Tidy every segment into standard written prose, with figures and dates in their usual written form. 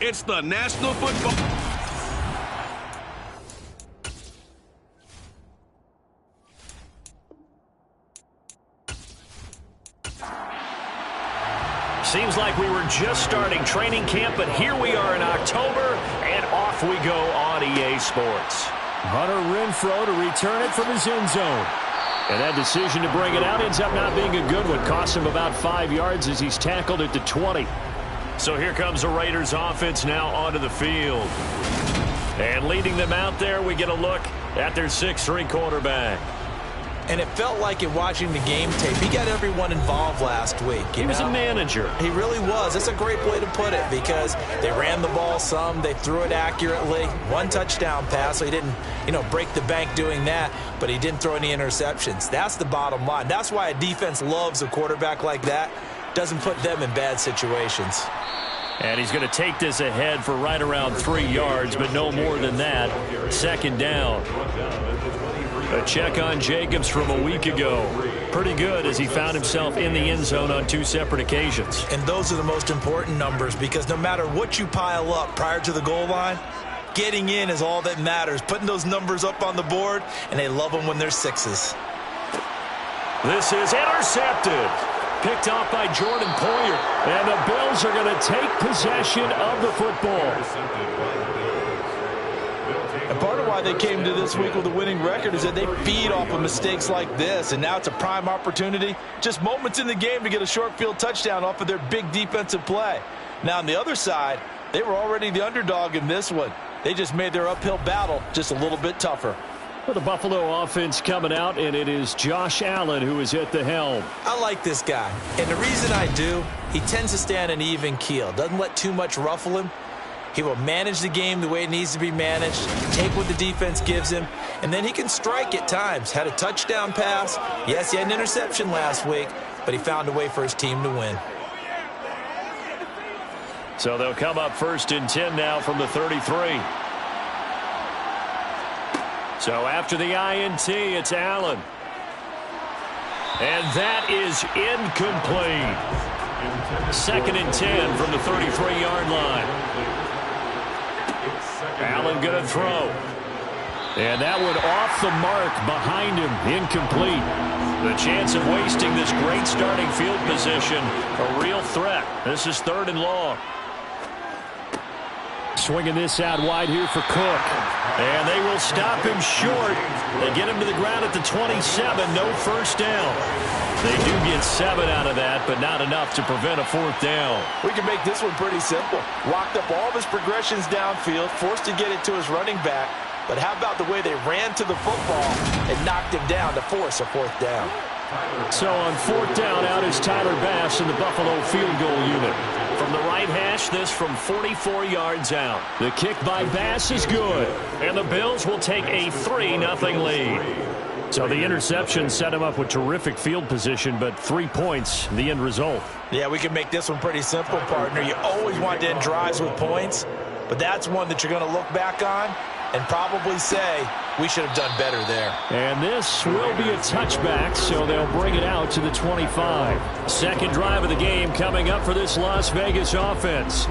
It's the National Football. Seems like we were just starting training camp, but here we are in October, and off we go on EA Sports. Hunter Renfrow to return it from his end zone. And that decision to bring it out ends up not being a good one. Cost him about 5 yards as he's tackled at the 20. So here comes the Raiders offense now onto the field. And leading them out there, we get a look at their 6'3" quarterback. And it felt like in watching the game tape, he got everyone involved last week. He was a manager. He really was. That's a great way to put it because they ran the ball some. They threw it accurately. 1 touchdown pass, so he didn't, break the bank doing that, but he didn't throw any interceptions. That's the bottom line. That's why a defense loves a quarterback like that. Doesn't put them in bad situations. And he's going to take this ahead for right around 3 yards, but no more than that. 2nd down. A check on Jacobs from a week ago. Pretty good as he found himself in the end zone on 2 separate occasions. And those are the most important numbers because no matter what you pile up prior to the goal line, getting in is all that matters. Putting those numbers up on the board, and they love them when they're 6s. This is intercepted. Picked off by Jordan Poyer. And the Bills are going to take possession of the football. And part of why they came to this week with a winning record is that they feed off of mistakes like this. And now it's a prime opportunity. Just moments in the game to get a short field touchdown off of their big defensive play. Now on the other side, they were already the underdog in this one. They just made their uphill battle just a little bit tougher. For the Buffalo offense coming out, and it is Josh Allen who is at the helm. I like this guy. And the reason I do, he tends to stay on an even keel. Doesn't let too much ruffle him. He will manage the game the way it needs to be managed, take what the defense gives him, and then he can strike at times. Had a touchdown pass. Yes, he had an interception last week, but he found a way for his team to win. So they'll come up 1st and 10 now from the 33. So after the INT, it's Allen. And that is incomplete. 2nd and 10 from the 33-yard line. Allen going to throw. And that one off the mark behind him. Incomplete. The chance of wasting this great starting field position, a real threat. This is 3rd and long. Swinging this out wide here for Cook. And they will stop him short. They get him to the ground at the 27. No 1st down. They do get 7 out of that, but not enough to prevent a 4th down. We can make this one pretty simple. Locked up all of his progressions downfield, forced to get it to his running back. But how about the way they ran to the football and knocked him down to force a 4th down? So on 4th down, out is Tyler Bass in the Buffalo field goal unit. From the right hash, this from 44 yards out. The kick by Bass is good. And the Bills will take a 3-0 lead. So the interception set him up with terrific field position, but 3 points, the end result. Yeah, we can make this one pretty simple, partner. You always want to end drives with points, but that's one that you're going to look back on and probably say, we should have done better there. And this will be a touchback, so they'll bring it out to the 25. Second drive of the game coming up for this Las Vegas offense.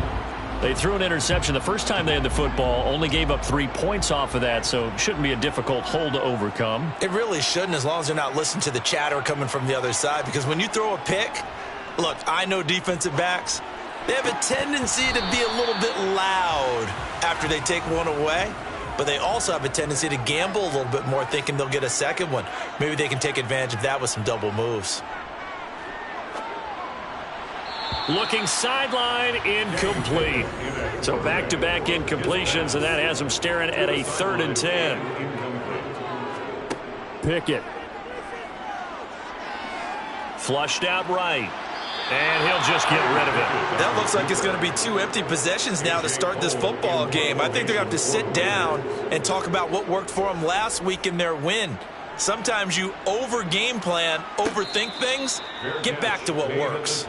They threw an interception the first time they had the football, only gave up 3 points off of that, so it shouldn't be a difficult hole to overcome. It really shouldn't, as long as they're not listening to the chatter coming from the other side, because when you throw a pick, look, I know defensive backs, they have a tendency to be a little bit loud after they take one away, but they also have a tendency to gamble a little bit more, thinking they'll get a second one. Maybe they can take advantage of that with some double moves. Looking sideline, incomplete. So back-to-back incompletions, and that has him staring at a 3rd and 10. Pickett. Flushed out right. And he'll just get rid of it. That looks like it's going to be 2 empty possessions now to start this football game. I think they're going to have to sit down and talk about what worked for them last week in their win. Sometimes you over-game plan, overthink things, get back to what works.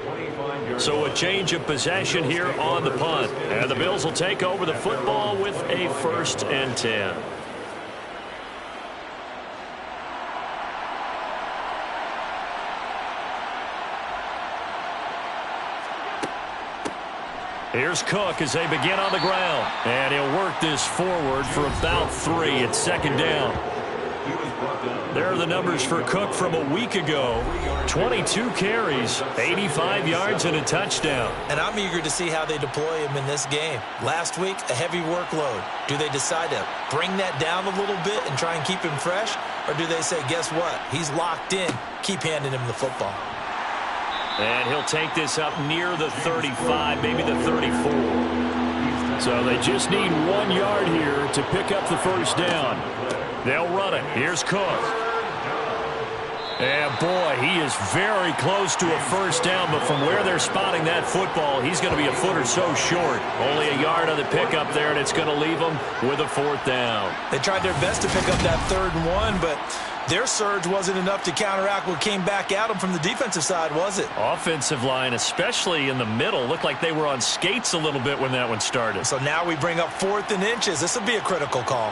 So a change of possession here on the punt. And the Bills will take over the football with a 1st and 10. Here's Cook as they begin on the ground. And he'll work this forward for about 3. It's second down. There are the numbers for Cook from a week ago. 22 carries, 85 yards, and a touchdown. And I'm eager to see how they deploy him in this game. Last week, a heavy workload. Do they decide to bring that down a little bit and try and keep him fresh? Or do they say, guess what? He's locked in. Keep handing him the football. And he'll take this up near the 35, maybe the 34. So they just need 1 yard here to pick up the first down. They'll run it. Here's Cook. And, boy, he is very close to a first down, but from where they're spotting that football, he's going to be a foot or so short. Only a yard on the pickup there, and it's going to leave them with a 4th down. They tried their best to pick up that 3rd and 1, but their surge wasn't enough to counteract what came back at them from the defensive side, was it? Offensive line, especially in the middle, looked like they were on skates a little bit when that one started. So now we bring up 4th and inches. This will be a critical call.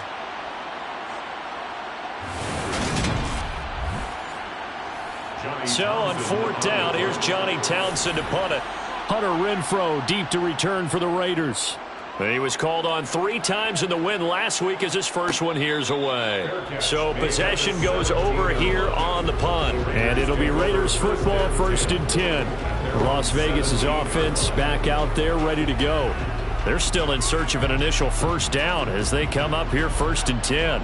So on 4th down, here's Johnny Townsend to punt it. Hunter Renfrow deep to return for the Raiders. He was called on 3 times in the win last week as his first one here's away. So possession goes over here on the punt. And it'll be Raiders football, 1st and 10. Las Vegas' offense back out there ready to go. They're still in search of an initial first down as they come up here 1st and 10.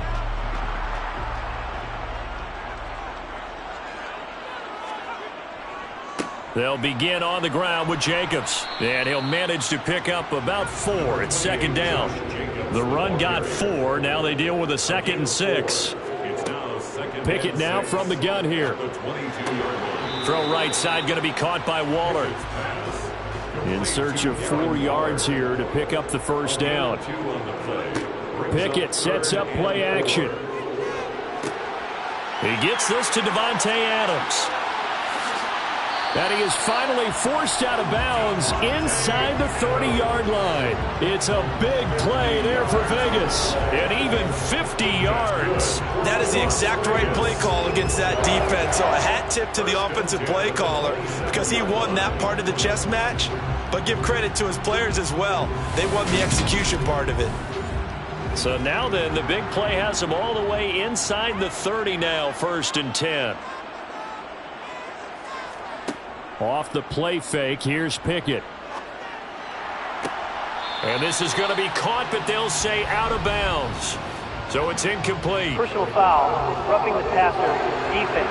They'll begin on the ground with Jacobs. And he'll manage to pick up about 4. It's second down. The run got 4. Now they deal with a 2nd and 6. Pickett now from the gun here. Throw right side going to be caught by Waller. In search of 4 yards here to pick up the first down. Pickett sets up play action. He gets this to Devontae Adams. And he is finally forced out of bounds inside the 30-yard line. It's a big play there for Vegas. And even 50 yards. That is the exact right play call against that defense. So a hat tip to the offensive play caller because he won that part of the chess match. But give credit to his players as well. They won the execution part of it. So now then, the big play has him all the way inside the 30 now, 1st and 10. Off the play fake, here's Pickett. And this is going to be caught, but they'll say out of bounds. So it's incomplete. Personal foul, roughing the passer, defense.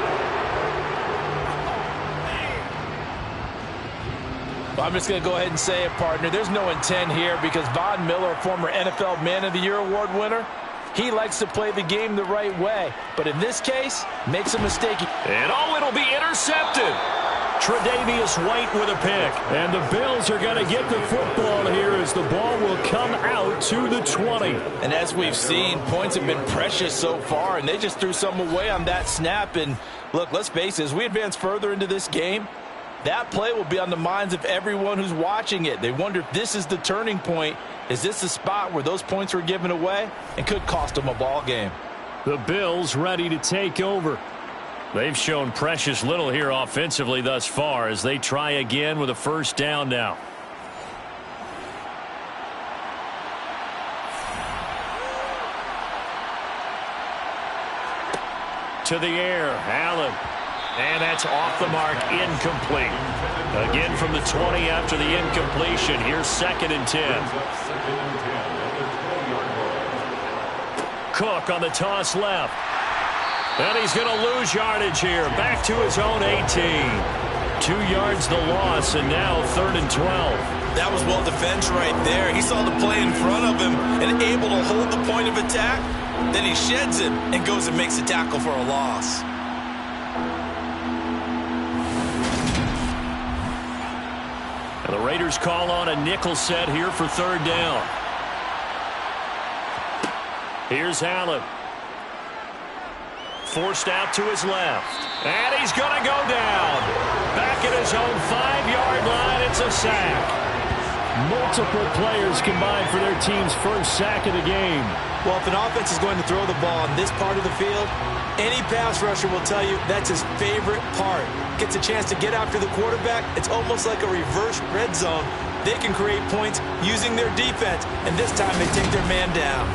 I'm just going to go ahead and say it, partner. There's no intent here because Von Miller, former NFL Man of the Year award winner, he likes to play the game the right way. But in this case, makes a mistake. And it'll be intercepted. Tre'Davious White with a pick. And the Bills are going to get the football here as the ball will come out to the 20. And as we've seen, points have been precious so far, and they just threw some away on that snap. And look, let's face it, as we advance further into this game, that play will be on the minds of everyone who's watching it. They wonder if this is the turning point. Is this the spot where those points were given away and could cost them a ball game? The Bills ready to take over. They've shown precious little here offensively thus far as they try again with a first down now. To the air, Allen. And that's off the mark, incomplete. Again from the 20 after the incompletion. Here's 2nd and 10. Cook on the toss left. And he's going to lose yardage here. Back to his own 18. 2 yards the loss, and now 3rd and 12. That was well defense right there. He saw the play in front of him and able to hold the point of attack. Then he sheds it and goes and makes a tackle for a loss. And the Raiders call on a nickel set here for 3rd down. Here's Allen. Forced out to his left. And he's going to go down. Back at his own 5-yard line. It's a sack. Multiple players combined for their team's first sack of the game. Well, if an offense is going to throw the ball on this part of the field, any pass rusher will tell you that's his favorite part. Gets a chance to get after the quarterback. It's almost like a reverse red zone they can create points using their defense, and this time they take their man down.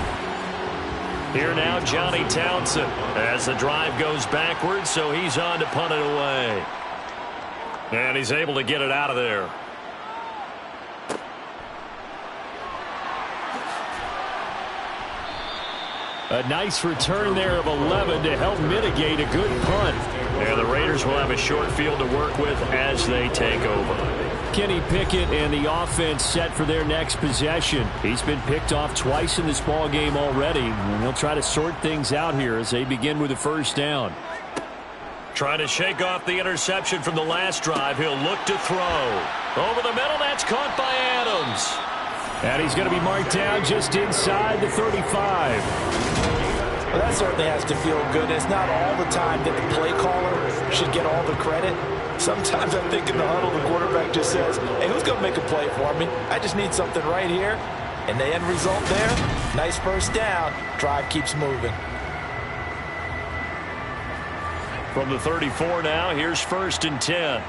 Here now, Johnny Townsend, as the drive goes backwards, so he's on to punt it away. And he's able to get it out of there. A nice return there of 11 to help mitigate a good punt. And the Raiders will have a short field to work with as they take over. Kenny Pickett and the offense set for their next possession. He's been picked off twice in this ball game already. And they'll try to sort things out here as they begin with a first down. Trying to shake off the interception from the last drive. He'll look to throw. Over the middle, that's caught by Adams. And he's going to be marked down just inside the 35. Well, that certainly has to feel good. It's not all the time that the play caller should get all the credit. Sometimes I think in the huddle, the quarterback just says, hey, who's going to make a play for me? I just need something right here. And the end result there, nice first down. Drive keeps moving. From the 34 now, here's 1st and 10.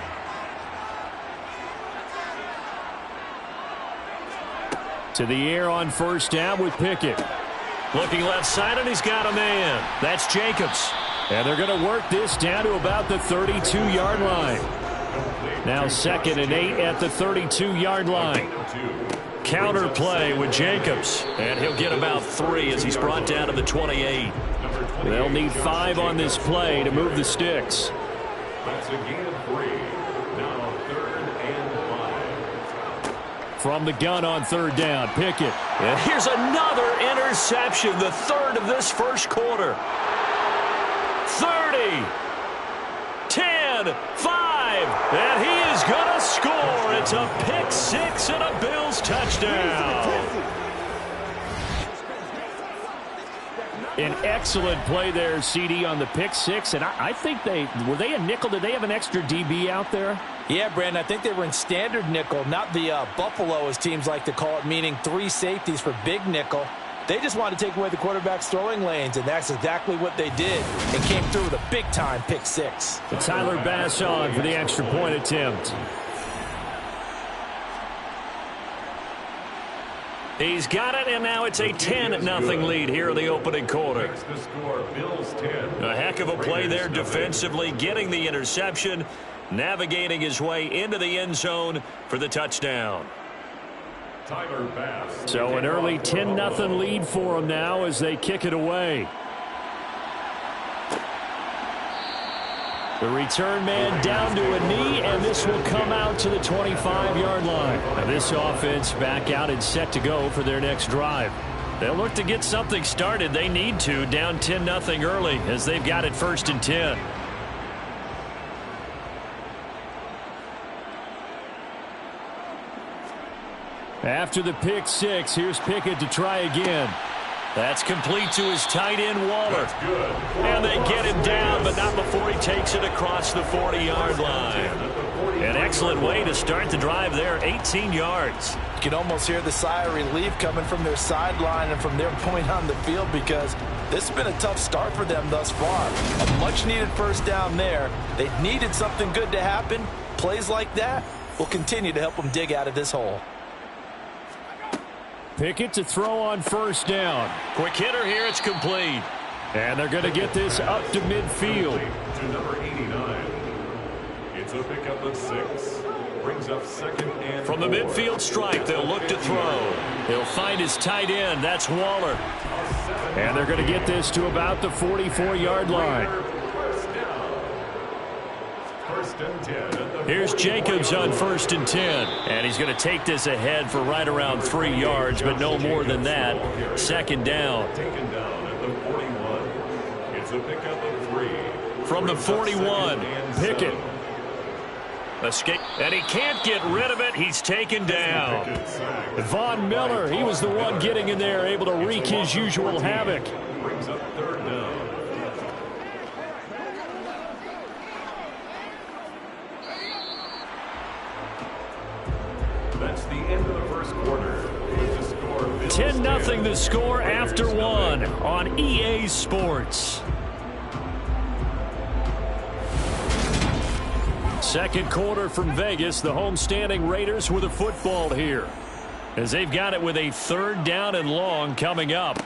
To the air on first down with Pickett. Looking left side, and he's got a man. That's Jacobs. And they're going to work this down to about the 32-yard line. Now 2nd and 8 at the 32-yard line. Counter play with Jacobs. And he'll get about 3 as he's brought down to the 28. They'll need 5 on this play to move the sticks. That's a gain of 3. Now 3rd and 5. From the gun on 3rd down, Pickett. And here's another interception, the 3rd of this first quarter. 30, 10, 5, and he is going to score. It's a pick 6 and a Bills touchdown. An excellent play there, CD, on the pick 6, and I think were they a nickel? Did they have an extra DB out there? Yeah, Brandon, I think they were in standard nickel, not the Buffalo, as teams like to call it, meaning 3 safeties for big nickel. They just wanted to take away the quarterback's throwing lanes, and that's exactly what they did, and came through with a big-time pick 6. Tyler Bass on for the extra point attempt. He's got it, and now it's a 10-0 lead here in the opening quarter. A heck of a play there defensively, getting the interception, navigating his way into the end zone for the touchdown. So an early 10-0 lead for them now as they kick it away. The return man down to a knee, and this will come out to the 25-yard line. Now this offense back out and set to go for their next drive. They'll look to get something started. They need to, down 10-0 early as they've got it 1st and 10. After the pick 6, here's Pickett to try again. That's complete to his tight end, Waller. And they get him down, but not before he takes it across the 40-yard line. An excellent way to start the drive there, 18 yards. You can almost hear the sigh of relief coming from their sideline and from their point on the field, because this has been a tough start for them thus far. A much-needed first down there. They needed something good to happen. Plays like that will continue to help them dig out of this hole. Pickett to throw on first down. Quick hitter here, it's complete. And they're going to get this up to midfield. To number 89. It's a pickup of 6. Brings up 2nd and 4. From the midfield strike, they'll look to throw. He'll find his tight end, that's Waller. And they're going to get this to about the 44-yard line. Here's Jacobs on 1st and 10. And he's going to take this ahead for right around 3 yards, but no more than that. 2nd down. Taken down at the 41. It's a pickup of 3. From the 41, Pickett. Escape, and he can't get rid of it. He's taken down. Von Miller, he was the one getting in there, able to wreak his usual havoc. Brings up 3rd down. That's the end of the first quarter. 10-0 the score after 1 on EA Sports. Second quarter from Vegas. The home-standing Raiders with a football here, as they've got it with a 3rd down and long coming up.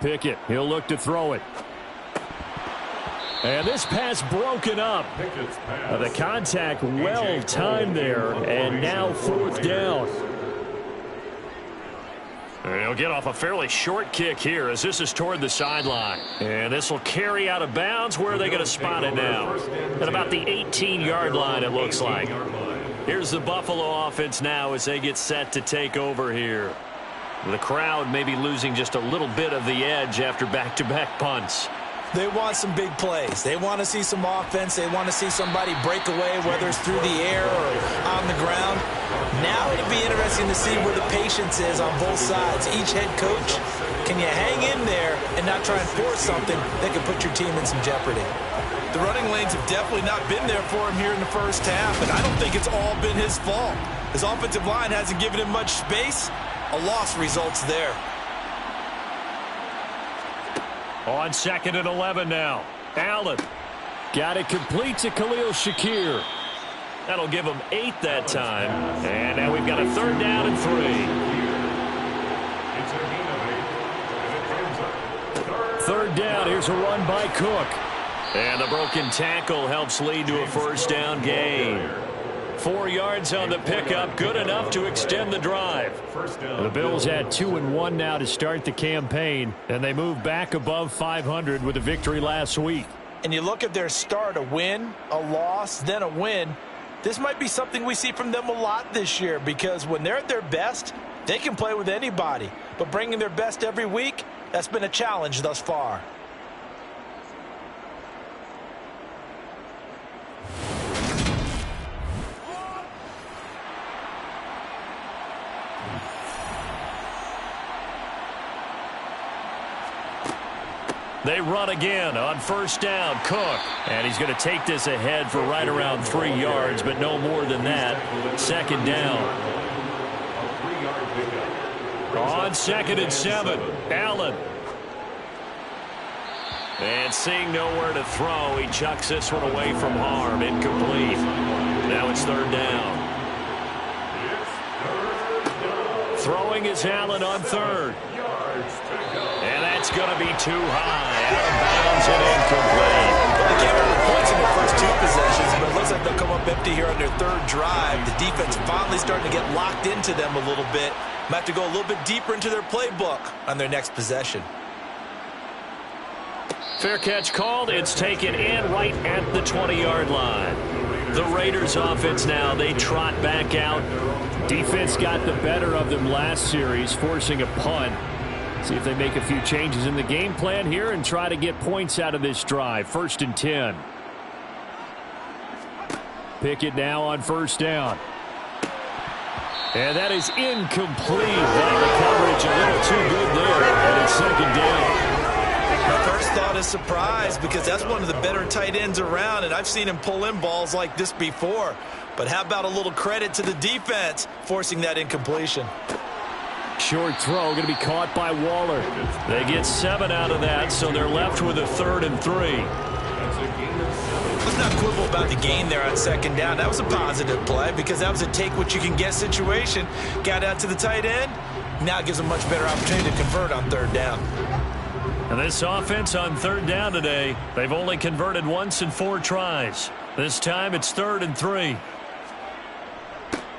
Pickett, he'll look to throw it. And this pass broken up. The contact well timed there, and now 4th down. And he'll get off a fairly short kick here as this is toward the sideline. And this will carry out of bounds. Where are they going to spot it now? At about the 18-yard line, it looks like. Here's the Buffalo offense now as they get set to take over here. The crowd may be losing just a little bit of the edge after back-to-back punts. They want some big plays. They want to see some offense. They want to see somebody break away, whether it's through the air or on the ground. Now it'll be interesting to see where the patience is on both sides. Each head coach, can you hang in there and not try and force something that could put your team in some jeopardy? The running lanes have definitely not been there for him here in the first half, and I don't think it's all been his fault. His offensive line hasn't given him much space. A loss results there. On 2nd and 11 now. Allen got it complete to Khalil Shakir. That'll give him 8 that time. And now we've got a 3rd down and 3. Third down. Here's a run by Cook. And the broken tackle helps lead to a 1st down gain. 4 yards on the pickup, good enough to extend the drive. The Bills at 2-1 now to start the campaign, and they move back above 500 with a victory last week. And you look at their start, a win, a loss, then a win. This might be something we see from them a lot this year, because when they're at their best, they can play with anybody. But bringing their best every week, that's been a challenge thus far. They run again on 1st down. Cook. And he's going to take this ahead for right around 3 yards, but no more than that. 2nd down. On 2nd and 7. Allen. And seeing nowhere to throw, he chucks this one away from harm. Incomplete. Now it's 3rd down. Throwing is Allen on 3rd. And that's going to be too high. Out of bounds and incomplete. Well, they gave up points in their first 2 possessions, but it looks like they'll come up empty here on their 3rd drive. The defense finally starting to get locked into them a little bit. Might have to go a little bit deeper into their playbook on their next possession. Fair catch called. It's taken in right at the 20-yard line. The Raiders offense now, they trot back out. Defense got the better of them last series, forcing a punt. See if they make a few changes in the game plan here and try to get points out of this drive. 1st and 10. Pickett now on 1st down. And that is incomplete. The coverage a little too good there. And it's 2nd down. My first thought is surprise, because that's one of the better tight ends around, and I've seen him pull in balls like this before. But how about a little credit to the defense forcing that incompletion? Short throw going to be caught by Waller. They get 7 out of that, so they're left with a 3rd and 3. Let's not quibble about the gain there on 2nd down. That was a positive play, because that was a take-what-you-can-get situation. Got out to the tight end. Now it gives them a much better opportunity to convert on 3rd down. And this offense on 3rd down today, they've only converted once in 4 tries. This time it's 3rd and 3.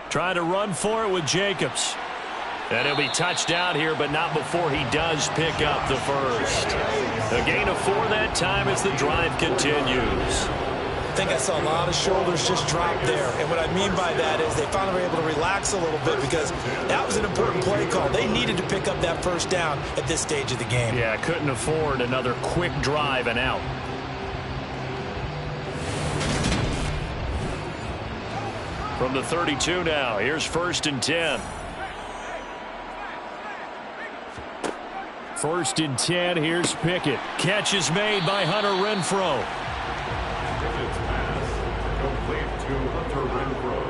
Trying to run for it with Jacobs. And he'll be touched out here, but not before he does pick up the 1st. A gain of 4 that time as the drive continues. I think I saw a lot of shoulders just drop there. And what I mean by that is they finally were able to relax a little bit, because that was an important play call. They needed to pick up that 1st down at this stage of the game. Yeah, couldn't afford another quick drive and out. From the 32 now, here's 1st and 10. 1st and 10, here's Pickett. Catch is made by Hunter Renfrow. Pickett's pass complete to Hunter Renfrow.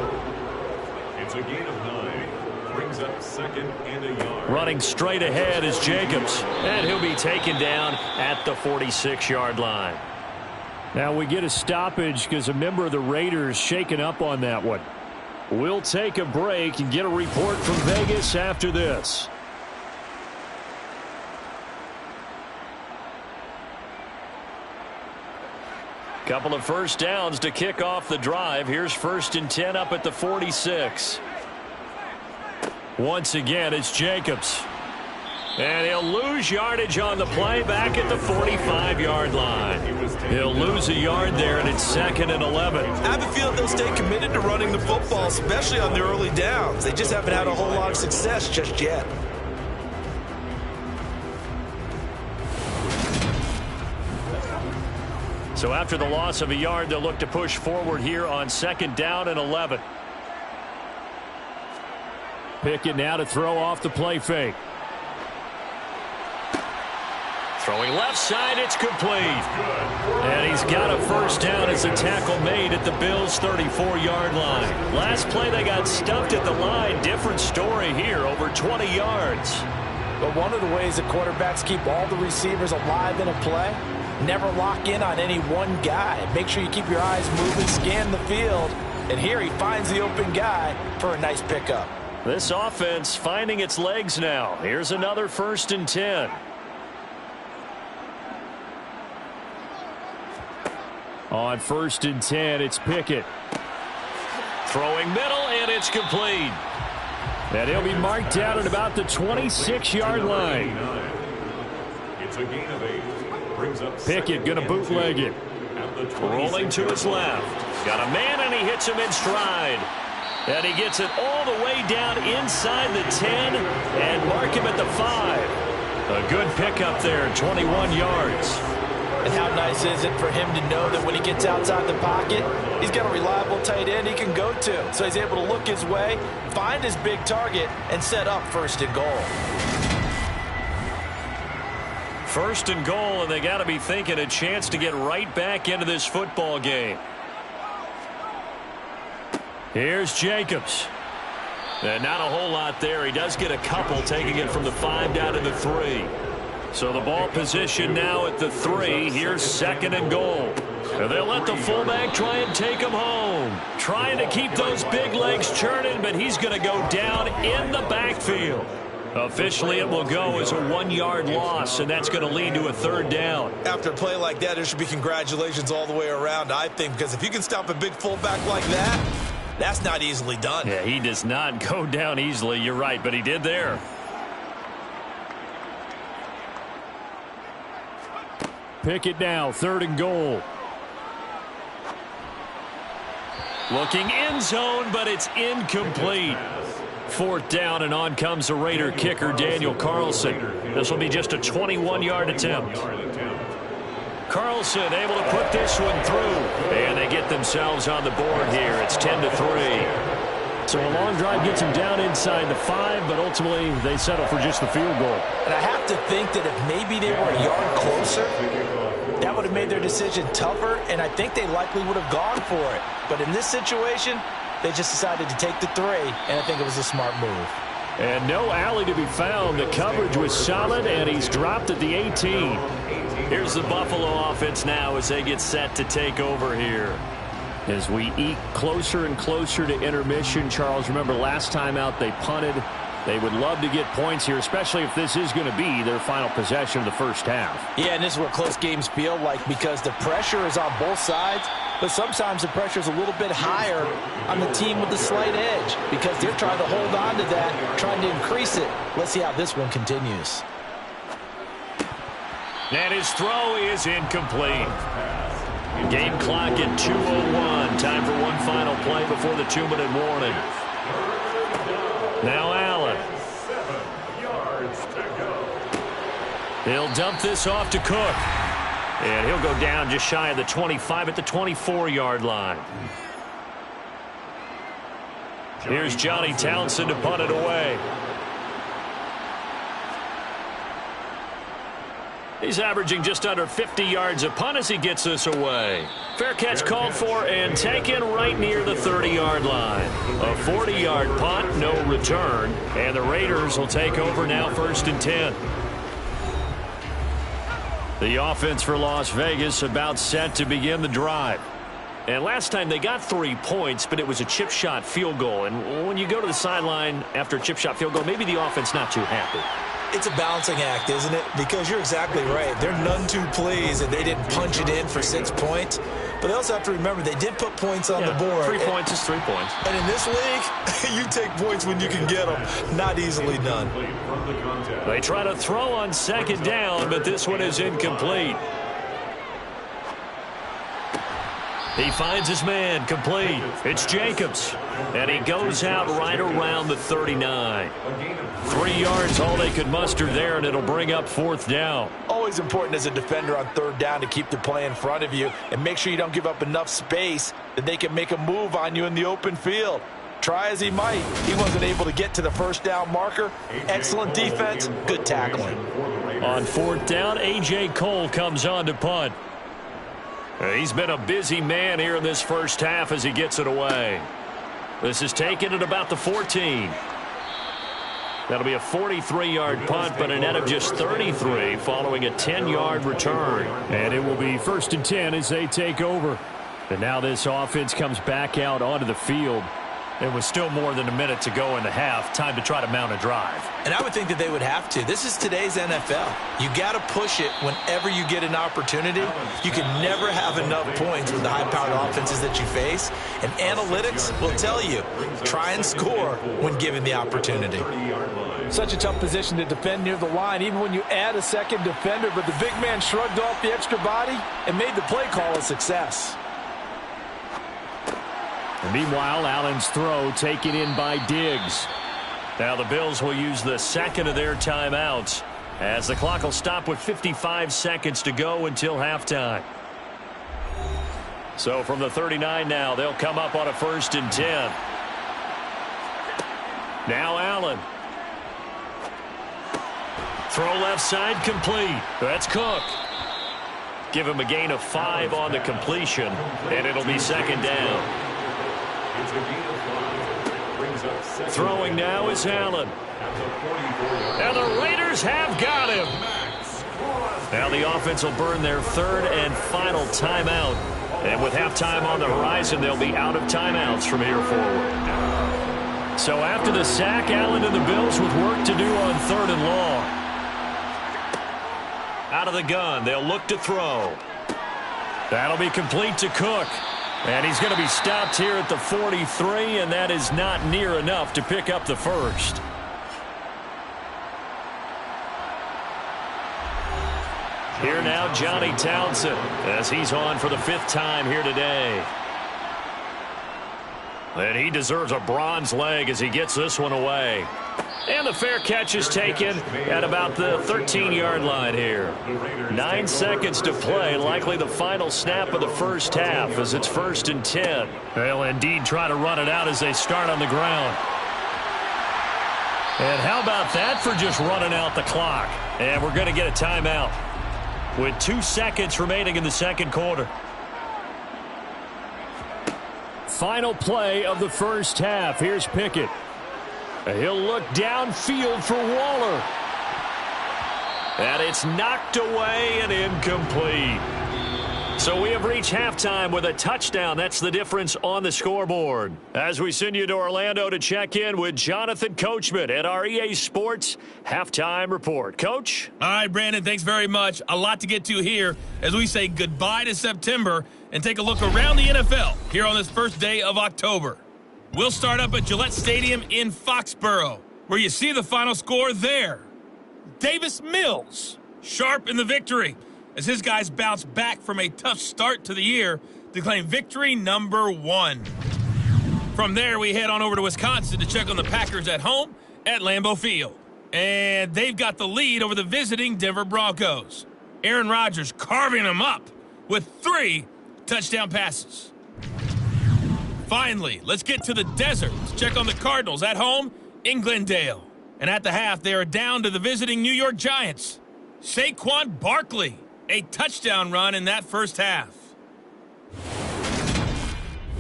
It's a gain of 9. Brings up 2nd and a yard. Running straight ahead is Jacobs. And he'll be taken down at the 46-yard line. Now we get a stoppage because a member of the Raiders shaken up on that one. We'll take a break and get a report from Vegas after this. Couple of first downs to kick off the drive. Here's 1st and 10 up at the 46. Once again, it's Jacobs. And he'll lose yardage on the play back at the 45-yard line. He'll lose a yard there, and it's 2nd and 11. I have a feeling they'll stay committed to running the football, especially on the early downs. They just haven't had a whole lot of success just yet. So after the loss of a yard, they'll look to push forward here on 2nd down and 11. Pickett now to throw off the play fake. Throwing left side, it's complete. And he's got a first down as a tackle made at the Bills' 34-yard line. Last play, they got stuffed at the line. Different story here, over 20 yards. But one of the ways that quarterbacks keep all the receivers alive in a play, never lock in on any one guy. Make sure you keep your eyes moving, scan the field. And here he finds the open guy for a nice pickup. This offense finding its legs now. Here's another 1st and 10. On 1st and 10, it's Pickett. Throwing middle, and it's complete. And he'll be marked down at about the 26-yard line. It's a gain of 8. Brings up Pickett going to bootleg it. Rolling to his left. Got a man, and he hits him in stride. And he gets it all the way down inside the 10 and mark him at the 5. A good pickup there, 21 yards. And how nice is it for him to know that when he gets outside the pocket, he's got a reliable tight end he can go to. So he's able to look his way, find his big target, and set up 1st and goal. 1st and goal, and they got to be thinking a chance to get right back into this football game. Here's Jacobs. And not a whole lot there. He does get a couple, taking it from the 5 down to the 3. So the ball position now at the 3. Here's 2nd and goal. And they'll let the fullback try and take him home. Trying to keep those big legs churning, but he's going to go down in the backfield. Officially, it will go as a 1-yard loss, and that's going to lead to a 3rd down. After a play like that, there should be congratulations all the way around, I think, because if you can stop a big fullback like that, that's not easily done. Yeah, he does not go down easily. You're right, but he did there. Pickett now, 3rd and goal. Looking end zone, but it's incomplete. 4th down, and on comes the Raider kicker, Daniel Carlson. This will be just a 21-yard attempt. Carlson able to put this one through, and they get themselves on the board here. It's 10-3. So a long drive gets them down inside the 5, but ultimately they settle for just the field goal. And I have to think that if maybe they were a yard closer, that would have made their decision tougher, and I think they likely would have gone for it. But in this situation, they just decided to take the 3, and I think it was a smart move. And no alley to be found. The coverage was solid, and he's dropped at the 18. Here's the Buffalo offense now as they get set to take over here. As we eke closer and closer to intermission, Charles, remember last time out they punted. They would love to get points here, especially if this is going to be their final possession of the first half. Yeah, and this is what close games feel like because the pressure is on both sides, but sometimes the pressure is a little bit higher on the team with the slight edge because they're trying to hold on to that, trying to increase it. Let's see how this one continues. And his throw is incomplete. Game clock at 2:01. Time for one final play before the 2-minute warning. Now Allen. 7 yards to go. He'll dump this off to Cook. And he'll go down just shy of the 25 at the 24-yard line. Here's Johnny Townsend to punt it away. He's averaging just under 50 yards a punt as he gets this away. Fair catch called for and taken right near the 30-yard line. A 40-yard punt, no return. And the Raiders will take over now 1st and 10. The offense for Las Vegas about set to begin the drive. And last time they got 3 points, but it was a chip shot field goal. And when you go to the sideline after a chip shot field goal, maybe the offense not too happy. It's a balancing act, isn't it? Because you're exactly right. They're none too pleased that they didn't punch it in for 6 points. But they also have to remember they did put points on the board. 3 points is 3 points. And in this league, you take points when you can get them. Not easily done. They try to throw on second down, but this one is incomplete. He finds his man, complete. It's Jacobs. And he goes out right around the 39. 3 yards, all they could muster there, and it'll bring up 4th down. Always important as a defender on 3rd down to keep the play in front of you and make sure you don't give up enough space that they can make a move on you in the open field. Try as he might, he wasn't able to get to the 1st down marker. Excellent defense, good tackling. On 4th down, A.J. Cole comes on to punt. He's been a busy man here in this first half as he gets it away. This is taken at about the 14. That'll be a 43-yard punt, but a net of just 33 following a 10-yard return. And it will be 1st and 10 as they take over. And now this offense comes back out onto the field. It was still more than a minute to go in the half. Time to try to mount a drive. And I would think that they would have to. This is today's NFL. You got to push it whenever you get an opportunity. You can never have enough points with the high-powered offenses that you face. And analytics will tell you, try and score when given the opportunity. Such a tough position to defend near the line, even when you add a second defender. But the big man shrugged off the extra body and made the play call a success. And meanwhile, Allen's throw taken in by Diggs. Now the Bills will use the second of their timeouts as the clock will stop with 55 seconds to go until halftime. So from the 39 now, they'll come up on a 1st and 10. Now Allen. Throw left side, complete. That's Cook. Give him a gain of 5 on the completion, and it'll be 2nd down. Throwing now is Allen. And the Raiders have got him. Now the offense will burn their 3rd and final timeout. And with halftime on the horizon, they'll be out of timeouts from here forward. So after the sack, Allen and the Bills with work to do on 3rd and long. Out of the gun, they'll look to throw. That'll be complete to Cook. And he's going to be stopped here at the 43, and that is not near enough to pick up the 1st. Here now, Johnny Townsend, as he's on for the 5th time here today. And he deserves a bronze leg as he gets this one away. And the fair catch is taken at about the 13-yard line here. 9 seconds to play, likely the final snap of the first half as it's 1st and 10. They'll indeed try to run it out as they start on the ground. And how about that for just running out the clock? And we're going to get a timeout with 2 seconds remaining in the 2nd quarter. Final play of the first half. Here's Pickett. He'll look downfield for Waller. And it's knocked away and incomplete. So we have reached halftime with a touchdown. That's the difference on the scoreboard. As we send you to Orlando to check in with Jonathan Coachman at our EA Sports Halftime Report. Coach? All right, Brandon, thanks very much. A lot to get to here as we say goodbye to September and take a look around the NFL here on this first day of October. We'll start up at Gillette Stadium in Foxborough, where you see the final score there. Davis Mills, sharp in the victory, as his guys bounce back from a tough start to the year to claim victory number 1. From there, we head on over to Wisconsin to check on the Packers at home at Lambeau Field. And they've got the lead over the visiting Denver Broncos. Aaron Rodgers carving them up with 3 touchdown passes. Finally, let's get to the desert to check on the Cardinals at home in Glendale. And at the half, they are down to the visiting New York Giants. Saquon Barkley, a touchdown run in that first half.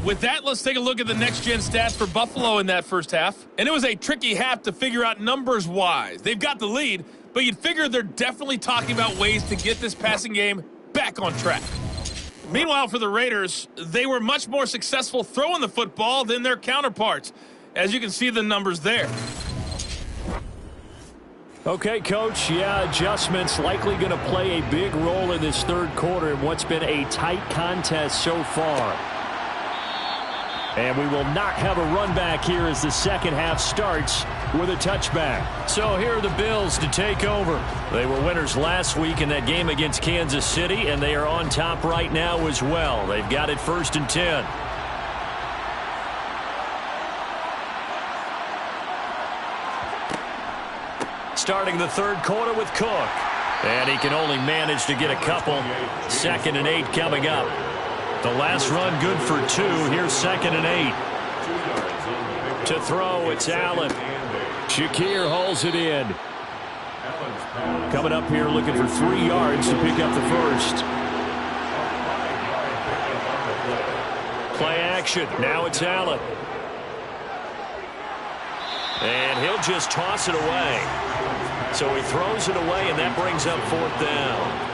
With that, let's take a look at the next-gen stats for Buffalo in that first half. And it was a tricky half to figure out numbers-wise. They've got the lead, but you'd figure they're definitely talking about ways to get this passing game back on track. Meanwhile, for the Raiders, they were much more successful throwing the football than their counterparts, as you can see the numbers there. Okay, Coach, adjustments likely going to play a big role in this third quarter in what's been a tight contest so far. And we will not have a run back here as the second half starts with a touchback. So here are the Bills to take over. They were winners last week in that game against Kansas City, and they are on top right now as well. They've got it 1st and 10. Starting the third quarter with Cook. And he can only manage to get a couple. 2nd and 8 coming up. The last run good for 2. Here's 2nd and 8. To throw, it's Allen. Shakir hauls it in. Coming up here looking for 3 yards to pick up the first. Play action. Now it's Allen. And he'll just toss it away. So he throws it away, and that brings up 4th down.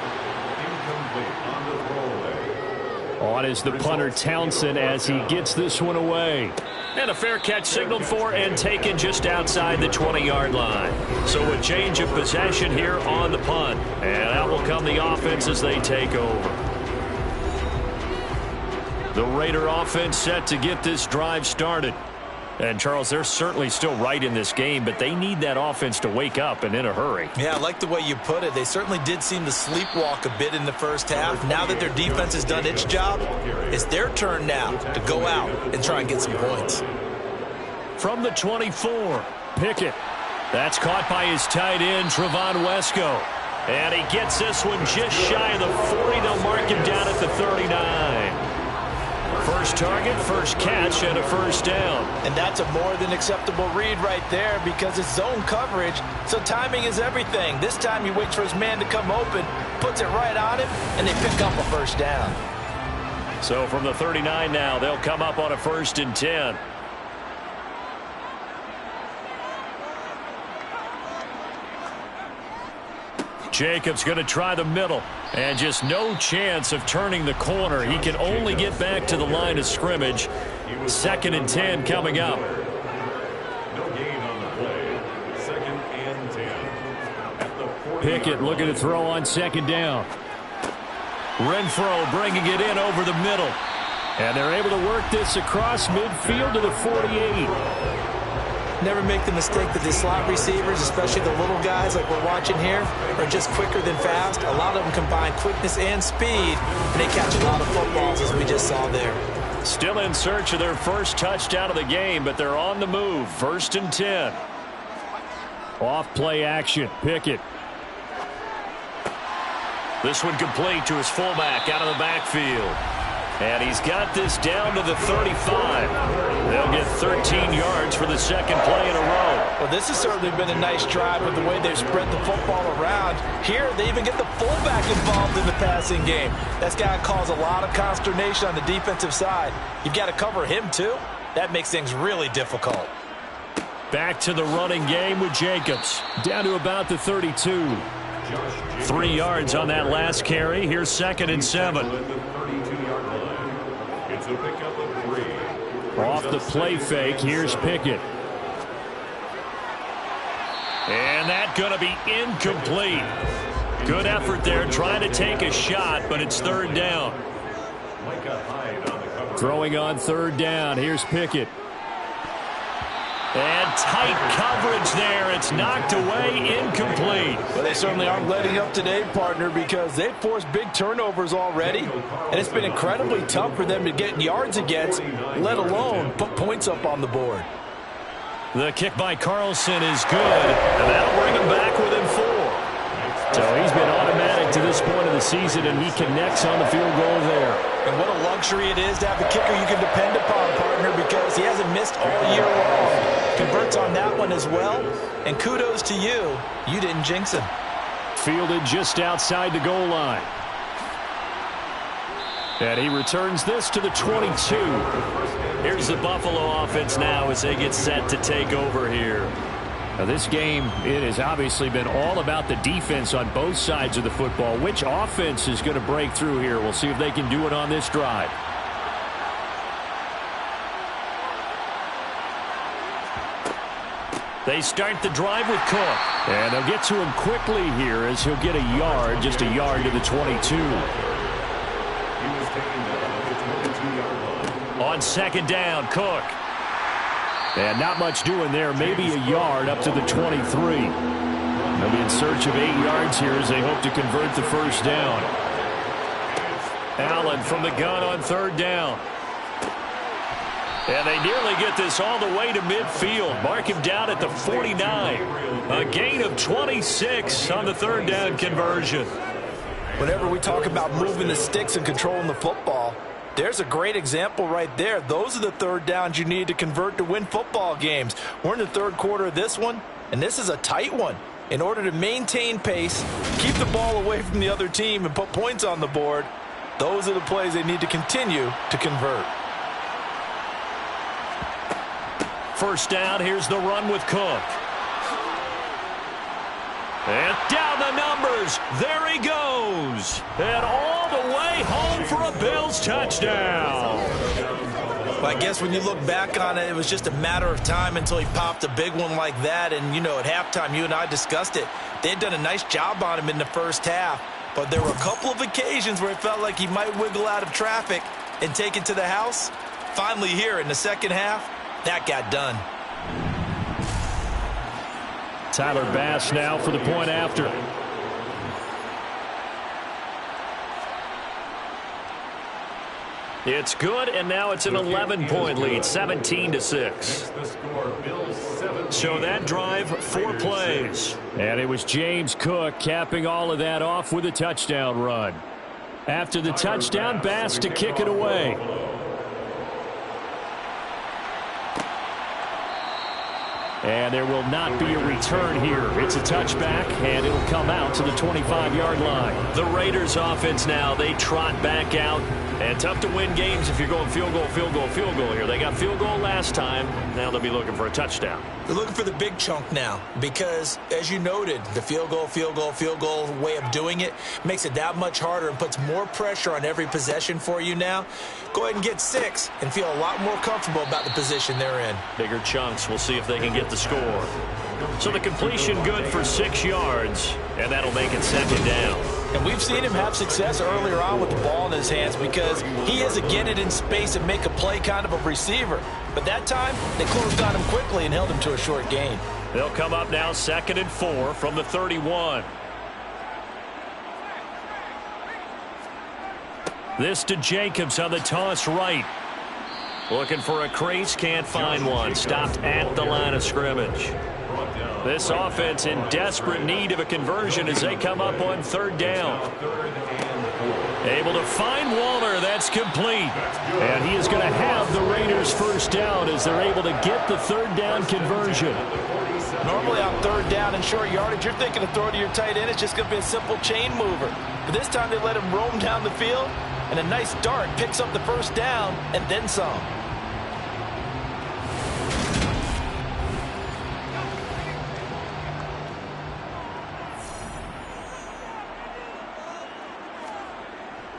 On is the punter Townsend as he gets this one away. And a fair catch signaled for and taken just outside the 20-yard line. So a change of possession here on the punt. And out will come the offense as they take over. The Raider offense set to get this drive started. And, Charles, they're certainly still right in this game, but they need that offense to wake up and in a hurry. Yeah, I like the way you put it. They certainly did seem to sleepwalk a bit in the first half. Now that their defense has done its job, it's their turn now to go out and try and get some points. From the 24, Pickett. That's caught by his tight end, Trevon Wesco. And he gets this one just shy of the 40. They'll mark him down at the 39. First target, first catch, and a first down. And that's a more than acceptable read right there because it's zone coverage, so timing is everything. This time he waits for his man to come open, puts it right on him, and they pick up a first down. So from the 39 now, they'll come up on a 1st and 10. Jacobs going to try the middle, and just no chance of turning the corner. He can only get back to the line of scrimmage. 2nd and 10 coming up. No gain on the play. 2nd and 10. Pickett looking to throw on 2nd down. Renfro bringing it in over the middle. And they're able to work this across midfield to the 48. Never make the mistake that the slot receivers, especially the little guys like we're watching here, are just quicker than fast. A lot of them combine quickness and speed, and they catch a lot of footballs, as we just saw there. Still in search of their first touchdown of the game, but they're on the move. 1st and 10. Off play action. Pickett. This one complete to his fullback out of the backfield. And he's got this down to the 35. They'll get 13 yards for the second play in a row. Well, this has certainly been a nice drive with the way they've spread the football around. Here, they even get the fullback involved in the passing game. That's got to cause a lot of consternation on the defensive side. You've got to cover him, too. That makes things really difficult. Back to the running game with Jacobs. Down to about the 32. 3 yards on that last carry. Here's 2nd and 7. It's a pickup of 3. Off the play fake, here's Pickett. And that's going to be incomplete. Good effort there trying to take a shot, but it's 3rd down. Throwing on 3rd down, here's Pickett. And tight coverage there. It's knocked away, incomplete. Well, they certainly aren't letting up today, partner, because they've forced big turnovers already, and it's been incredibly tough for them to get yards against, let alone put points up on the board. The kick by Carlson is good, and that'll bring him back within 4. So he's been automatic to this point of the season, and he connects on the field goal there. And what a luxury it is to have a kicker you can depend upon, partner, because he hasn't missed all year long. Converts on that one as well, and kudos to you. You didn't jinx him. Fielded just outside the goal line. And he returns this to the 22. Here's the Buffalo offense now as they get set to take over here. Now this game, it has obviously been all about the defense on both sides of the football. Which offense is going to break through here? We'll see if they can do it on this drive. They start the drive with Cook. And they'll get to him quickly here as he'll get a yard, just a yard to the 22. On second down, Cook. And not much doing there. Maybe a yard up to the 23. They'll be in search of 8 yards here as they hope to convert the first down. Allen from the gun on third down. And they nearly get this all the way to midfield. Mark him down at the 49. A gain of 26 on the third down conversion. Whenever we talk about moving the sticks and controlling the football, there's a great example right there. Those are the third downs you need to convert to win football games. We're in the third quarter of this one, and this is a tight one. In order to maintain pace, keep the ball away from the other team, and put points on the board, those are the plays they need to continue to convert. First down, here's the run with Cook. And down the numbers. There he goes. And all the way home for a Bills touchdown. Well, I guess when you look back on it, it was just a matter of time until he popped a big one like that. And, you know, at halftime, you and I discussed it. They had done a nice job on him in the first half. But there were a couple of occasions where it felt like he might wiggle out of traffic and take it to the house. Finally here in the second half, that got done. Tyler Bass now for the point after. It's good, and now it's an 11-point lead, 17-6. So that drive, 4 plays. And it was James Cook capping all of that off with a touchdown run. After the touchdown, Bass to kick it away. And there will not be a return here. It's a touchback, and it'll come out to the 25-yard line. The Raiders offense now, they trot back out. And tough to win games if you're going field goal, field goal, field goal here. They got field goal last time. Now they'll be looking for a touchdown. They're looking for the big chunk now because, as you noted, the field goal way of doing it makes it that much harder and puts more pressure on every possession for you now. Go ahead and get 6 and feel a lot more comfortable about the position they're in. Bigger chunks. We'll see if they can get the score. So the completion good for 6 yards, and that'll make it second down. And we've seen him have success earlier on with the ball in his hands because he has to get it in space and make a play kind of a receiver. But that time, they closed on him quickly and held him to a short gain. They'll come up now 2nd and 4 from the 31. This to Jacobs on the toss right. Looking for a crease, can't find one. Stopped at the line of scrimmage. This offense in desperate need of a conversion as they come up on 3rd down. Able to find Waller. That's complete. And he is going to have the Raiders first down as they're able to get the 3rd down conversion. Normally on 3rd down and short yardage, you're thinking of throw to your tight end. It's just going to be a simple chain mover. But this time they let him roam down the field, and a nice dart picks up the first down and then some.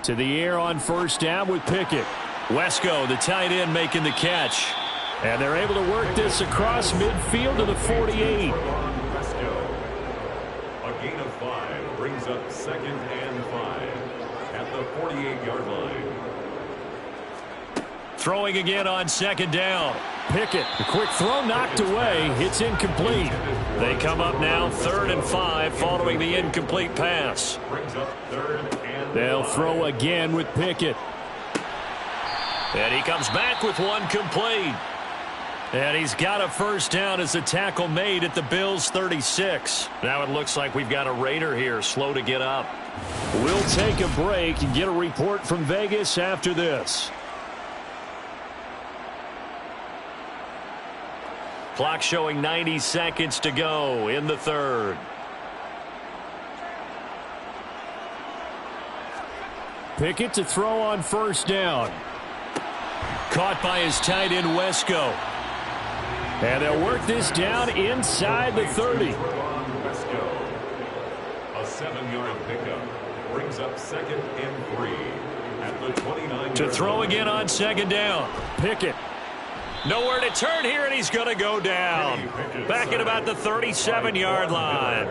To the air on 1st down with Pickett. Wesco, the tight end, making the catch. And they're able to work this across midfield to the 48. A gain of 5 brings up 2nd and 5 at the 48-yard line. Throwing again on 2nd down. Pickett, the quick throw knocked away. It's incomplete. They come up now 3rd and 5 following the incomplete pass. Brings up 3rd and They'll throw again with Pickett. And he comes back with one complete. And he's got a first down as the tackle made at the Bills' 36. Now it looks like we've got a Raider here, slow to get up. We'll take a break and get a report from Vegas after this. Clock showing 90 seconds to go in the 3rd. Pickett to throw on 1st down. Caught by his tight end, Wesco. And they'll work this down inside the 30. A 7-yard pickup brings up 2nd and 3 at the 29. To throw again on 2nd down. Pickett. Nowhere to turn here, and he's going to go down. Back at about the 37-yard line.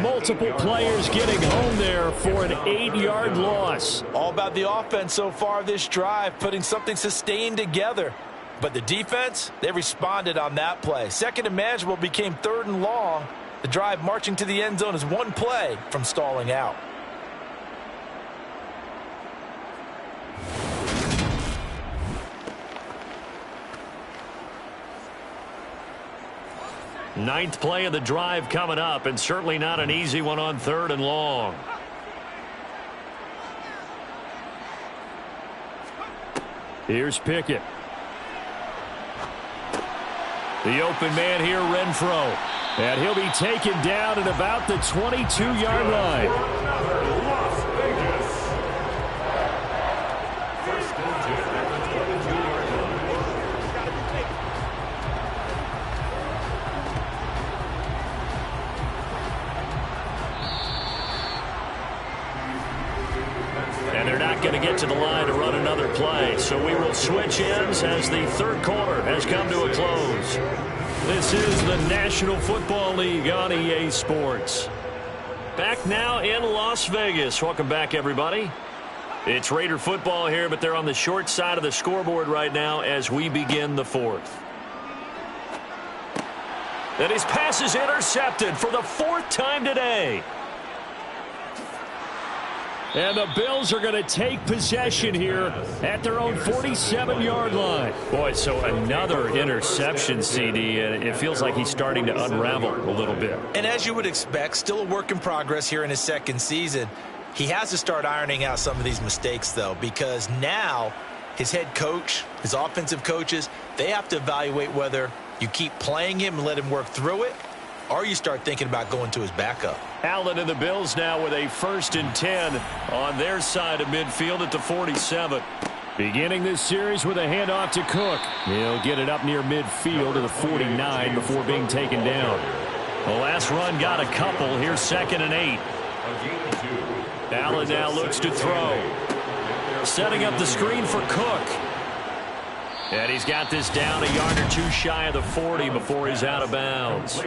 Multiple players getting home there for an 8-yard loss. All about the offense so far this drive, putting something sustained together. But the defense, they responded on that play. 2nd and manageable became 3rd and long. The drive marching to the end zone is one play from stalling out. Ninth play of the drive coming up, and certainly not an easy one on 3rd and long. Here's Pickett. The open man here, Renfro. And he'll be taken down at about the 22-yard line. Las Vegas. First and 10 at the 22-yard line. And they're not going to get to the line to run another play. So we will switch ends as the 3rd quarter has come to a close. This is the National Football League on EA Sports. Back now in Las Vegas. Welcome back, everybody. It's Raider football here, but they're on the short side of the scoreboard right now as we begin the 4th. And his pass is intercepted for the 4th time today. And the Bills are going to take possession here at their own 47-yard line. Boy, so another interception, CD, and it feels like he's starting to unravel a little bit. And as you would expect, still a work in progress here in his 2nd season. He has to start ironing out some of these mistakes, though, because now his head coach, his offensive coaches, they have to evaluate whether you keep playing him and let him work through it, or you start thinking about going to his backup. Allen and the Bills now with a 1st and 10 on their side of midfield at the 47. Beginning this series with a handoff to Cook. He'll get it up near midfield to the 49 before being taken down. The last run got a couple. Here's 2nd and 8. Allen now looks to throw. Setting up the screen for Cook. And he's got this down a yard or two shy of the 40 before he's out of bounds.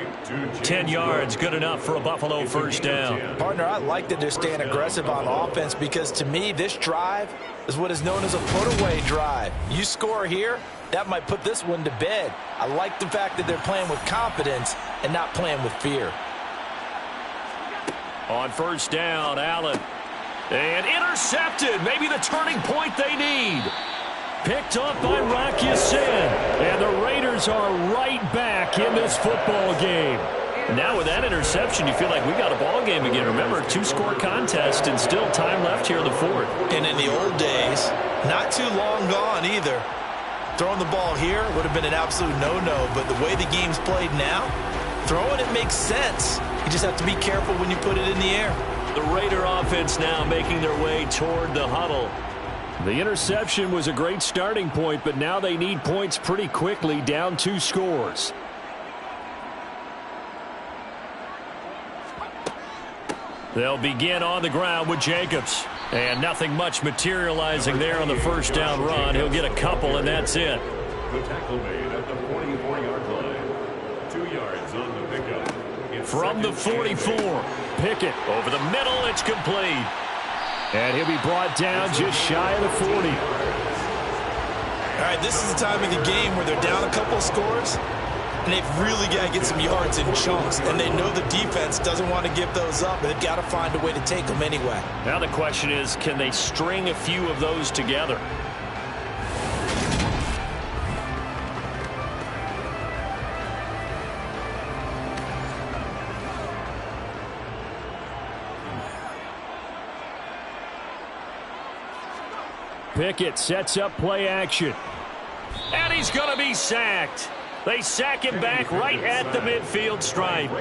10 yards, good enough for a Buffalo 1st down. Partner, I like that they're staying aggressive on offense because, to me, this drive is what is known as a put-away drive. You score here, that might put this one to bed. I like the fact that they're playing with confidence and not playing with fear. On 1st down, Allen. And intercepted. Maybe the turning point they need. Picked up by Rock Ya-Sin. And the Raiders are right back in this football game. Now with that interception, you feel like we got a ball game again. Remember, 2-score contest and still time left here in the 4th. And in the old days, not too long gone either. Throwing the ball here would have been an absolute no-no, but the way the game's played now, throwing it makes sense. You just have to be careful when you put it in the air. The Raider offense now making their way toward the huddle. The interception was a great starting point, but now they need points pretty quickly, down 2 scores. They'll begin on the ground with Jacobs. And nothing much materializing there on the 1st down run. He'll get a couple, and that's it. The tackle made at the 44-yard line. 2 yards on the pickup. From the 44, Pickett over the middle. It's complete. And he'll be brought down just shy of the 40. All right, this is the time of the game where they're down a couple of scores, and they've really got to get some yards in chunks, and they know the defense doesn't want to give those up, but they've got to find a way to take them anyway. Now the question is, can they string a few of those together? Pickett sets up play action. And he's going to be sacked. They sack him back right at the midfield stripe.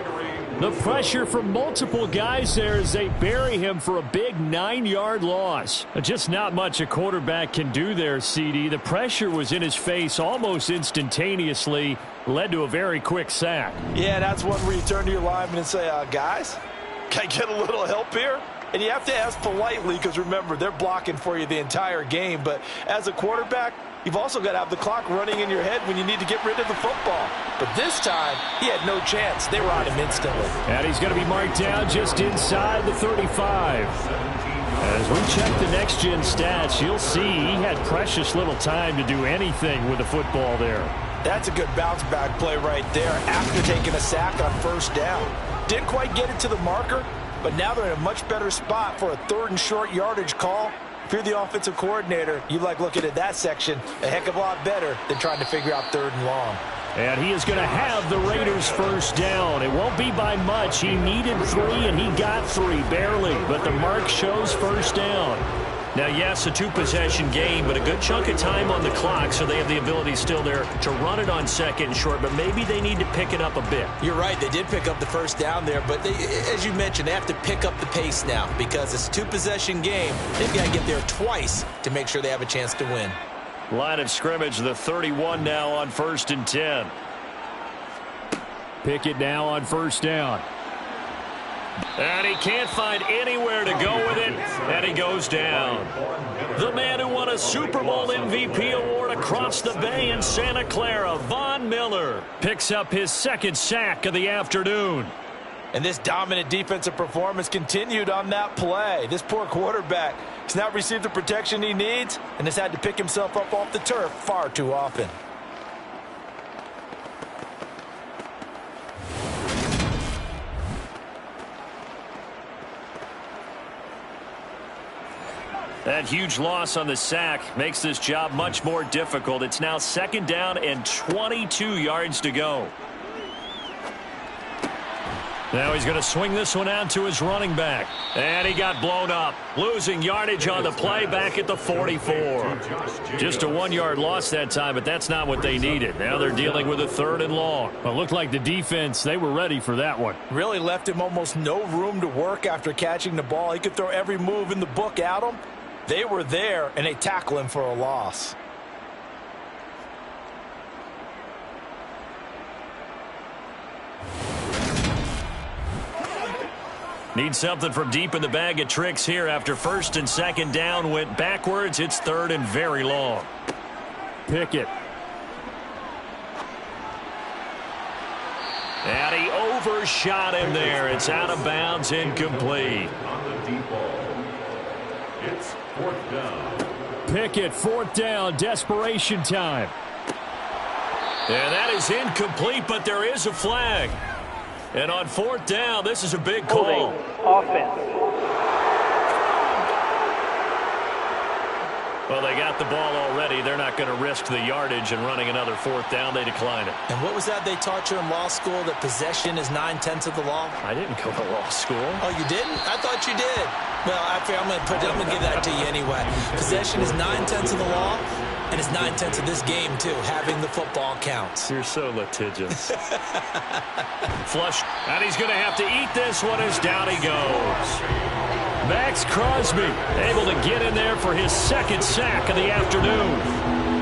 The pressure from multiple guys there as they bury him for a big 9-yard loss. Just not much a quarterback can do there, CD. The pressure was in his face almost instantaneously, led to a very quick sack. Yeah, that's one where you turn to your lineman and say, guys, can I get a little help here? And you have to ask politely because, remember, they're blocking for you the entire game. But as a quarterback, you've also got to have the clock running in your head when you need to get rid of the football. But this time, he had no chance. They were on him instantly. And he's going to be marked down just inside the 35. As we check the next-gen stats, you'll see he had precious little time to do anything with the football there. That's a good bounce-back play right there after taking a sack on first down. Didn't quite get it to the marker, but now they're in a much better spot for a 3rd and short yardage call. If you're the offensive coordinator, you like looking at that section a heck of a lot better than trying to figure out 3rd and long. And he is going to have the Raiders first down. It won't be by much. He needed 3, and he got 3, barely. But the mark shows first down. Now, yes, a 2-possession game, but a good chunk of time on the clock, so they have the ability still there to run it on 2nd and short, but maybe they need to pick it up a bit. You're right. They did pick up the first down there, but they, as you mentioned, they have to pick up the pace now because it's a 2-possession game. They've got to get there twice to make sure they have a chance to win. Line of scrimmage, the 31 now on 1st and 10. Pickett now on first down. And he can't find anywhere to go with it, and he goes down. The man who won a Super Bowl MVP award across the bay in Santa Clara, Von Miller, picks up his 2nd sack of the afternoon. And this dominant defensive performance continued on that play. This poor quarterback has not received the protection he needs and has had to pick himself up off the turf far too often. That huge loss on the sack makes this job much more difficult. It's now 2nd down and 22 yards to go. Now he's going to swing this one out to his running back. And he got blown up. Losing yardage on the play back at the 44. Just a 1-yard loss that time, but that's not what they needed. Now they're dealing with a 3rd and long. Well, it looked like the defense, they were ready for that one. Really left him almost no room to work after catching the ball. He could throw every move in the book at him. They were there, and they tackle him for a loss. Need something from deep in the bag of tricks here after 1st and 2nd down went backwards. It's 3rd and very long. Pickett. And he overshot him there. It's out of bounds, incomplete. On the deep ball, it's 4th down. Pickett, 4th down, desperation time. And that is incomplete, but there is a flag. And on 4th down, this is a big call. Offense. Well, they got the ball already. They're not going to risk the yardage and running another 4th down. They decline it. And what was that they taught you in law school, that possession is 9/10 of the law? I didn't go to law school. Oh, you didn't? I thought you did. Well, I'm going to give that to you anyway. Possession is 9/10 of the law, and it's 9/10 of this game, too. Having the football counts. You're so litigious. Flush, and he's going to have to eat this one as down he goes. Max Crosby able to get in there for his 2nd sack of the afternoon.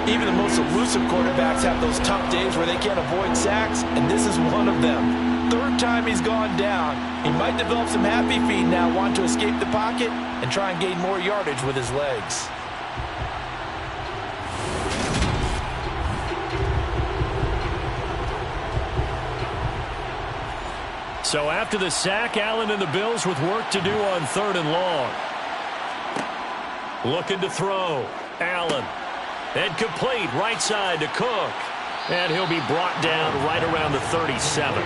Even the most elusive quarterbacks have those tough days where they can't avoid sacks, and this is one of them. 3rd time he's gone down. He might develop some happy feet now, wanting to escape the pocket and try and gain more yardage with his legs. So after the sack, Allen and the Bills with work to do on 3rd and long. Looking to throw. Allen. And complete right side to Cook. And he'll be brought down right around the 37.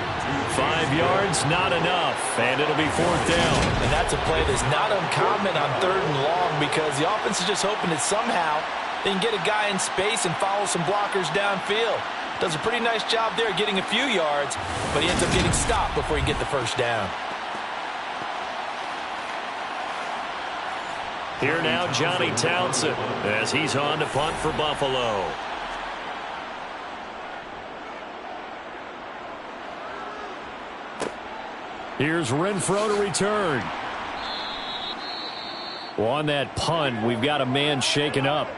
5 yards, not enough. And it'll be 4th down. And that's a play that's not uncommon on 3rd and long because the offense is just hoping that somehow they can get a guy in space and follow some blockers downfield. Does a pretty nice job there getting a few yards, but he ends up getting stopped before he can get the first down. Here now, Johnny Townsend, as he's on to punt for Buffalo. Here's Renfro to return. Well, on that punt, we've got a man shaken up.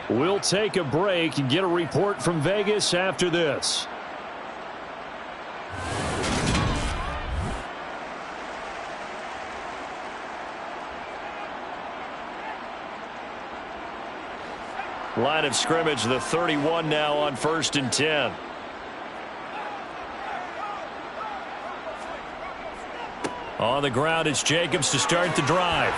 We'll take a break and get a report from Vegas after this. Line of scrimmage, the 31 now on 1st and 10. On the ground, it's Jacobs to start the drive.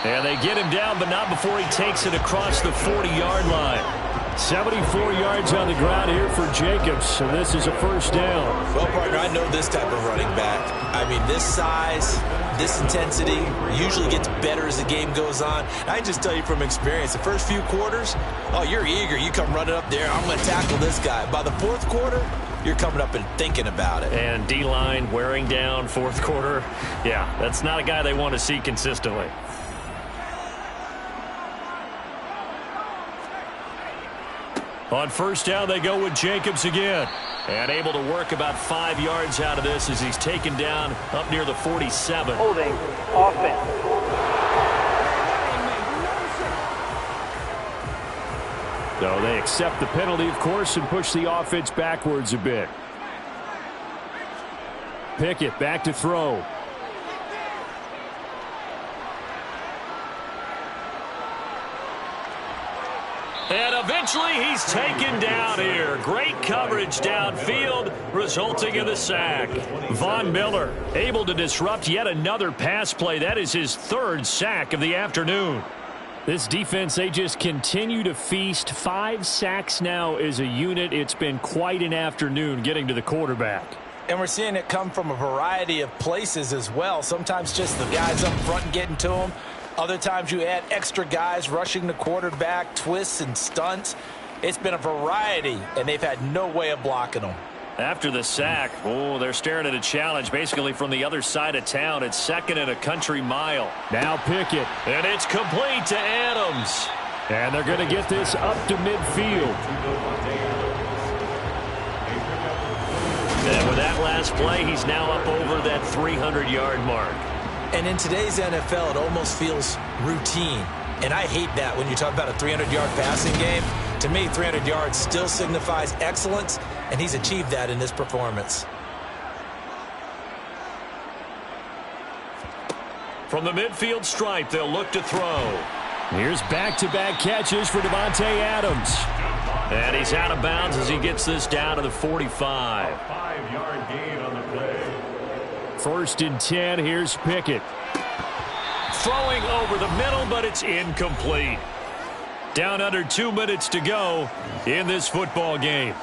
And they get him down, but not before he takes it across the 40-yard line. 74 yards on the ground here for Jacobs, and this is a first down. Well, partner, I know this type of running back. I mean, this size, this intensity usually gets better as the game goes on. I can just tell you from experience, the first few quarters, oh, you're eager. You come running up there, I'm going to tackle this guy. By the fourth quarter, you're coming up and thinking about it. And D-line wearing down fourth quarter. Yeah, that's not a guy they want to see consistently. On first down, they go with Jacobs again. And able to work about 5 yards out of this as he's taken down up near the 47. Holding offense. So they accept the penalty, of course, and push the offense backwards a bit. Pickett back to throw. And eventually he's taken down here. Great coverage downfield, resulting in the sack. Von Miller able to disrupt yet another pass play. That is his 3rd sack of the afternoon. This defense, they just continue to feast. 5 sacks now as a unit. It's been quite an afternoon getting to the quarterback. And we're seeing it come from a variety of places as well. Sometimes just the guys up front and getting to him. Other times you add extra guys rushing the quarterback, twists and stunts. It's been a variety, and they've had no way of blocking them. After the sack, oh, they're staring at a challenge basically from the other side of town. It's 2nd and a country mile. Now Pickett. And it's complete to Adams. And they're going to get this up to midfield. And with that last play, he's now up over that 300-yard mark. And in today's NFL, it almost feels routine. And I hate that when you talk about a 300-yard passing game. To me, 300 yards still signifies excellence, and he's achieved that in this performance. From the midfield stripe, they'll look to throw. Here's back-to-back catches for Davante Adams. And he's out of bounds as he gets this down to the 45. A 5-yard gain on the play. 1st and 10, here's Pickett. Throwing over the middle, but it's incomplete. Down under 2 minutes to go in this football game.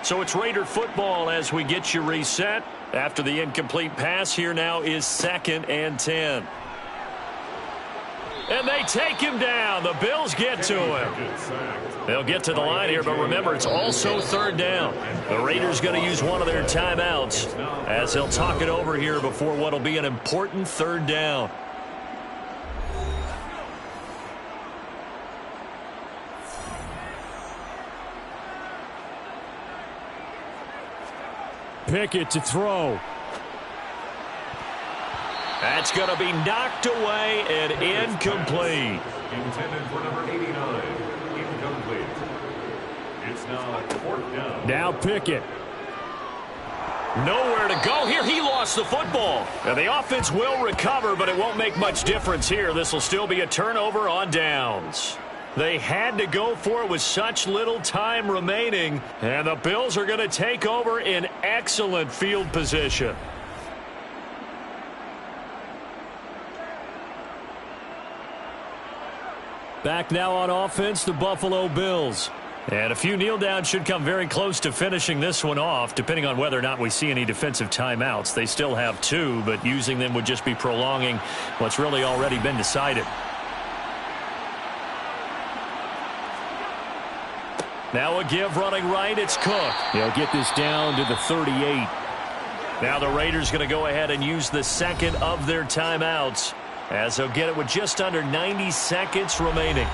So it's Raider football as we get you reset. After the incomplete pass, here now is 2nd and 10. And they take him down. The Bills get to him. They'll get to the line here, but remember, it's also 3rd down. The Raiders going to use one of their timeouts as they'll talk it over here before what will be an important 3rd down. Pickett to throw. That's going to be knocked away and incomplete. Intended for number 89. Incomplete. It's now 4th down. Now Pickett. Nowhere to go here. He lost the football. And the offense will recover, but it won't make much difference here. This will still be a turnover on downs. They had to go for it with such little time remaining. And the Bills are going to take over in excellent field position. Back now on offense, the Buffalo Bills. And a few kneel downs should come very close to finishing this one off, depending on whether or not we see any defensive timeouts. They still have 2, but using them would just be prolonging what's really already been decided. Now a give running right, it's Cook. He'll get this down to the 38. Now the Raiders going to go ahead and use the 2nd of their timeouts, as they'll get it with just under 90 seconds remaining.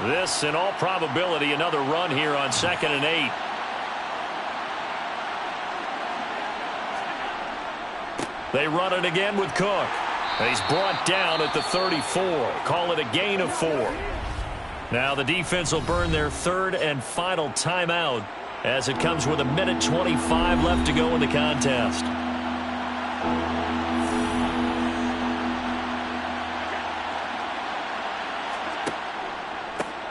This, in all probability, another run here on 2nd and 8. They run it again with Cook. And he's brought down at the 34. Call it a gain of 4. Now the defense will burn their third and final timeout as it comes with 1:25 left to go in the contest.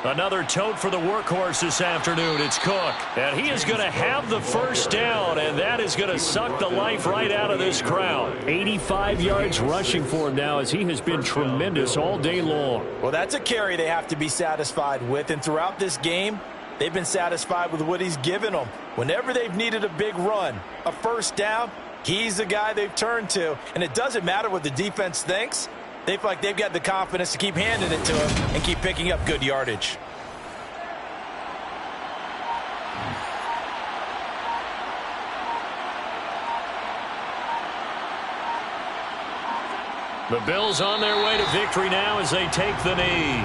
Another tote for the workhorse this afternoon. It's Cook. And he is going to have the first down, and that is going to suck the life right out of this crowd. 85 yards rushing for him now as he has been tremendous all day long. Well, that's a carry they have to be satisfied with, and throughout this game, they've been satisfied with what he's given them. Whenever they've needed a big run, a first down, he's the guy they've turned to. And it doesn't matter what the defense thinks. They feel like they've got the confidence to keep handing it to him and keep picking up good yardage. The Bills on their way to victory now as they take the knee.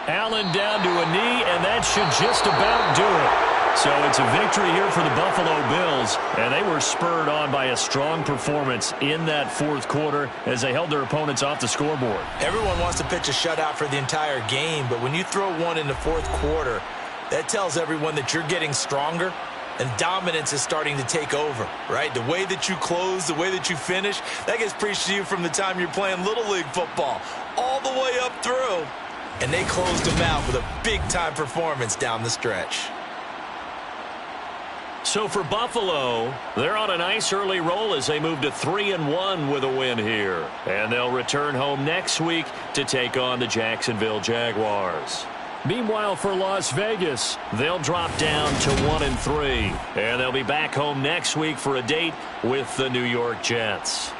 Allen down to a knee, and that should just about do it. So it's a victory here for the Buffalo Bills, and they were spurred on by a strong performance in that fourth quarter as they held their opponents off the scoreboard. Everyone wants to pitch a shutout for the entire game, but when you throw one in the fourth quarter, that tells everyone that you're getting stronger and dominance is starting to take over, right? The way that you close, the way that you finish, that gets preached to you from the time you're playing Little League football all the way up through. And they closed them out with a big-time performance down the stretch. So for Buffalo, they're on a nice early roll as they move to 3-1 with a win here. And they'll return home next week to take on the Jacksonville Jaguars. Meanwhile, for Las Vegas, they'll drop down to 1-3. And they'll be back home next week for a date with the New York Jets.